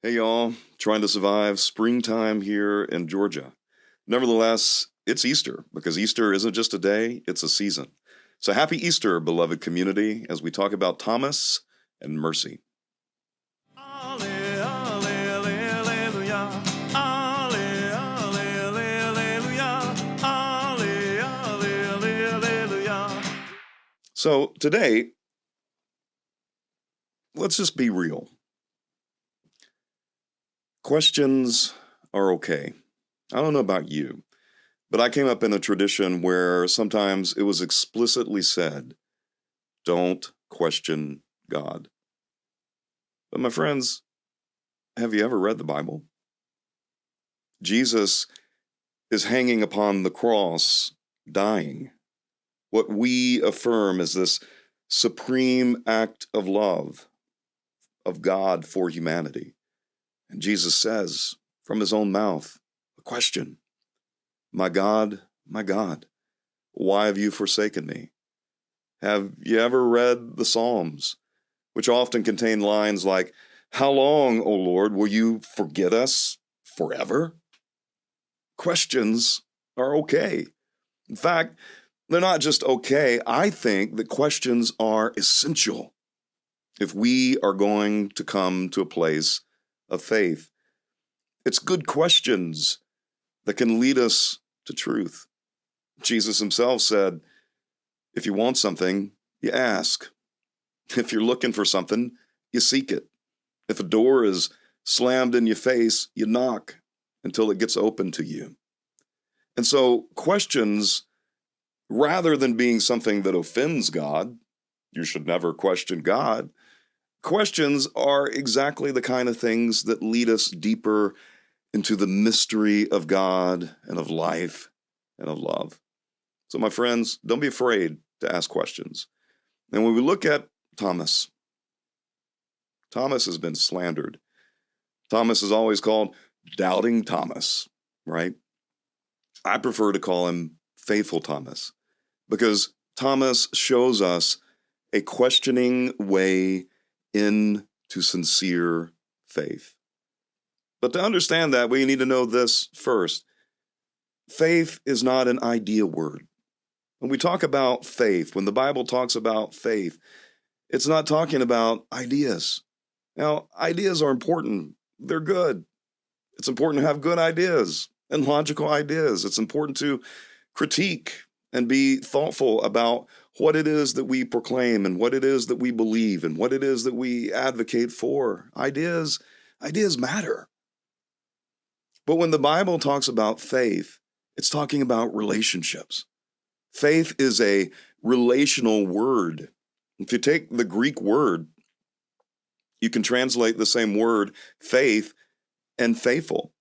Hey y'all, trying to survive springtime here in Georgia. Nevertheless, it's Easter because Easter isn't just a day, it's a season. So happy Easter, beloved community, as we talk about Thomas and mercy. So today, let's just be real. Questions are okay. I don't know about you, but I came up in a tradition where sometimes it was explicitly said, don't question God. But my friends, have you ever read the Bible? Jesus is hanging upon the cross, dying. What we affirm is this supreme act of love of God for humanity. And Jesus says from his own mouth, a question, my God, why have you forsaken me? Have you ever read the Psalms, which often contain lines like, how long, O Lord, will you forget us forever? Questions are okay. In fact, they're not just okay. I think that questions are essential if we are going to come to a place of faith. It's good questions that can lead us to truth. Jesus himself said, if you want something, you ask. If you're looking for something, you seek it. If a door is slammed in your face, you knock until it gets open to you. And so questions, rather than being something that offends God, you should never question God. Questions are exactly the kind of things that lead us deeper into the mystery of God and of life and of love. So my friends, don't be afraid to ask questions. And when we look at Thomas has been slandered. Thomas is always called Doubting Thomas, right? I prefer to call him Faithful Thomas because Thomas shows us a questioning way into sincere faith. But to understand that, we need to know this first. Faith is not an idea word. When we talk about faith, when the Bible talks about faith, it's not talking about ideas. Now, ideas are important. They're good. It's important to have good ideas and logical ideas. It's important to critique and be thoughtful about what it is that we proclaim and what it is that we believe and what it is that we advocate for. Ideas matter. But when the Bible talks about faith, it's talking about relationships. Faith is a relational word. If you take the Greek word, you can translate the same word, faith, and faithful.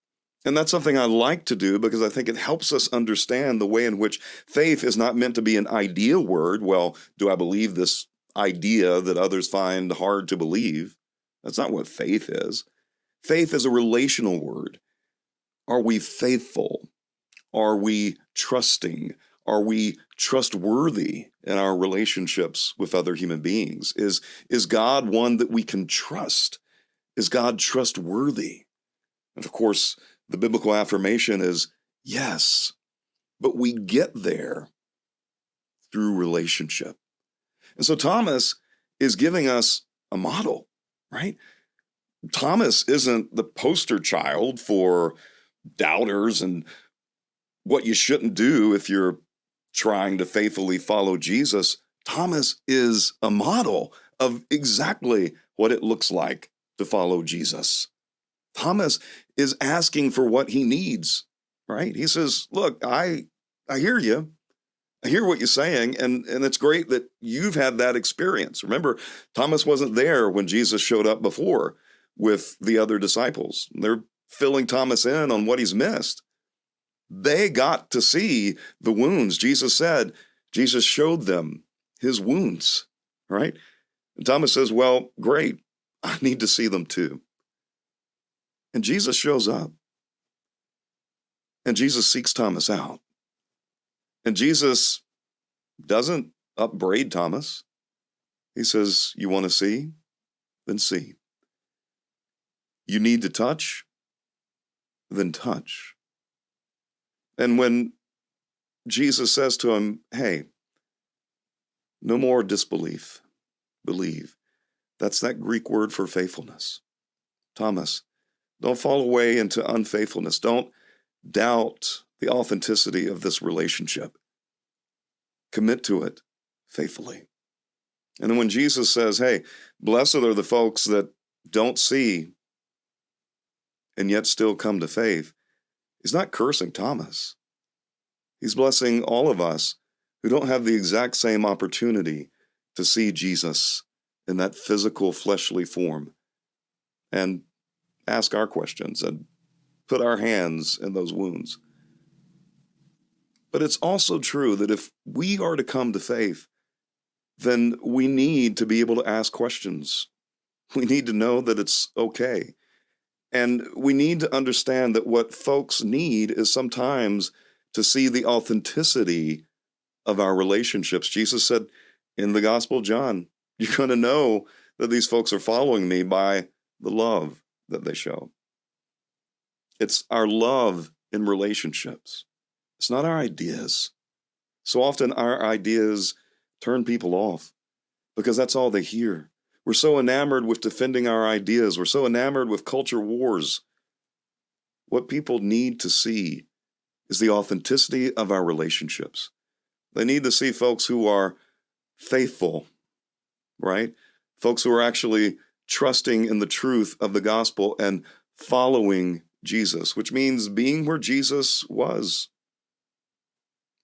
And that's something I like to do because I think it helps us understand the way in which faith is not meant to be an idea word. Well, do I believe this idea that others find hard to believe? That's not what faith is. Faith is a relational word. Are we faithful? Are we trusting? Are we trustworthy in our relationships with other human beings? Is God one that we can trust? Is God trustworthy? And of course, the biblical affirmation is yes, but we get there through relationship. And so Thomas is giving us a model, right? Thomas isn't the poster child for doubters and what you shouldn't do if you're trying to faithfully follow Jesus. Thomas is a model of exactly what it looks like to follow Jesus. Thomas is asking for what he needs, right? He says, look, I hear you. I hear what you're saying, and it's great that you've had that experience. Remember, Thomas wasn't there when Jesus showed up before with the other disciples. They're filling Thomas in on what he's missed. They got to see the wounds. Jesus showed them his wounds, right? And Thomas says, well, great. I need to see them too. And Jesus shows up. And Jesus seeks Thomas out. And Jesus doesn't upbraid Thomas. He says, you want to see? Then see. You need to touch? Then touch. And when Jesus says to him, hey, no more disbelief, believe. That's that Greek word for faithfulness. Thomas, don't fall away into unfaithfulness. Don't doubt the authenticity of this relationship. Commit to it faithfully. And then when Jesus says, hey, blessed are the folks that don't see and yet still come to faith, he's not cursing Thomas. He's blessing all of us who don't have the exact same opportunity to see Jesus in that physical, fleshly form and ask our questions and put our hands in those wounds. But it's also true that if we are to come to faith, then we need to be able to ask questions. We need to know that it's okay. And we need to understand that what folks need is sometimes to see the authenticity of our relationships. Jesus said in the Gospel of John, you're going to know that these folks are following me by the love that they show. It's our love in relationships. It's not our ideas. So often our ideas turn people off because that's all they hear. We're so enamored with defending our ideas. We're so enamored with culture wars. What people need to see is the authenticity of our relationships. They need to see folks who are faithful, right? Folks who are actually trusting in the truth of the gospel and following Jesus, which means being where Jesus was.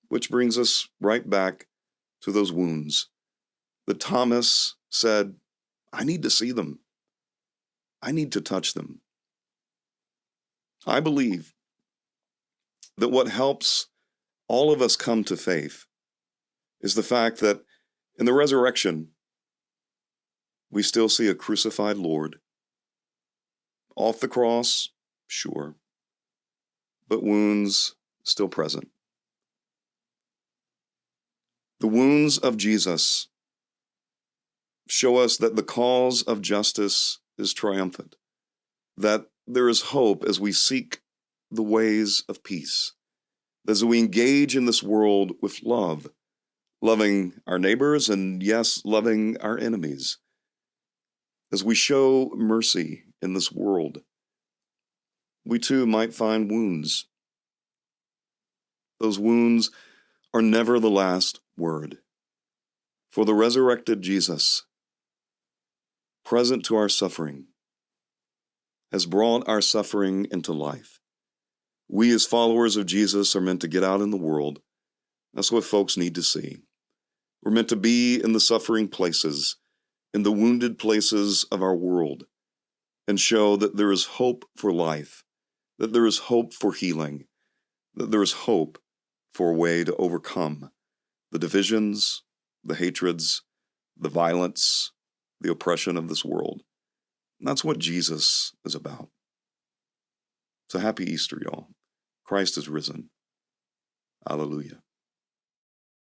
Which brings us right back to those wounds that Thomas said, I need to see them. I need to touch them. I believe that what helps all of us come to faith is the fact that in the resurrection, we still see a crucified Lord. Off the cross, sure, but wounds still present. The wounds of Jesus show us that the cause of justice is triumphant, that there is hope as we seek the ways of peace, as we engage in this world with love, loving our neighbors and, yes, loving our enemies. As we show mercy in this world, we too might find wounds. Those wounds are never the last word. For the resurrected Jesus, present to our suffering, has brought our suffering into life. We as followers of Jesus are meant to get out in the world. That's what folks need to see. We're meant to be in the suffering places, in the wounded places of our world, and show that there is hope for life, that there is hope for healing, that there is hope for a way to overcome the divisions, the hatreds, the violence, the oppression of this world. And that's what Jesus is about. So happy Easter, y'all. Christ is risen. Hallelujah.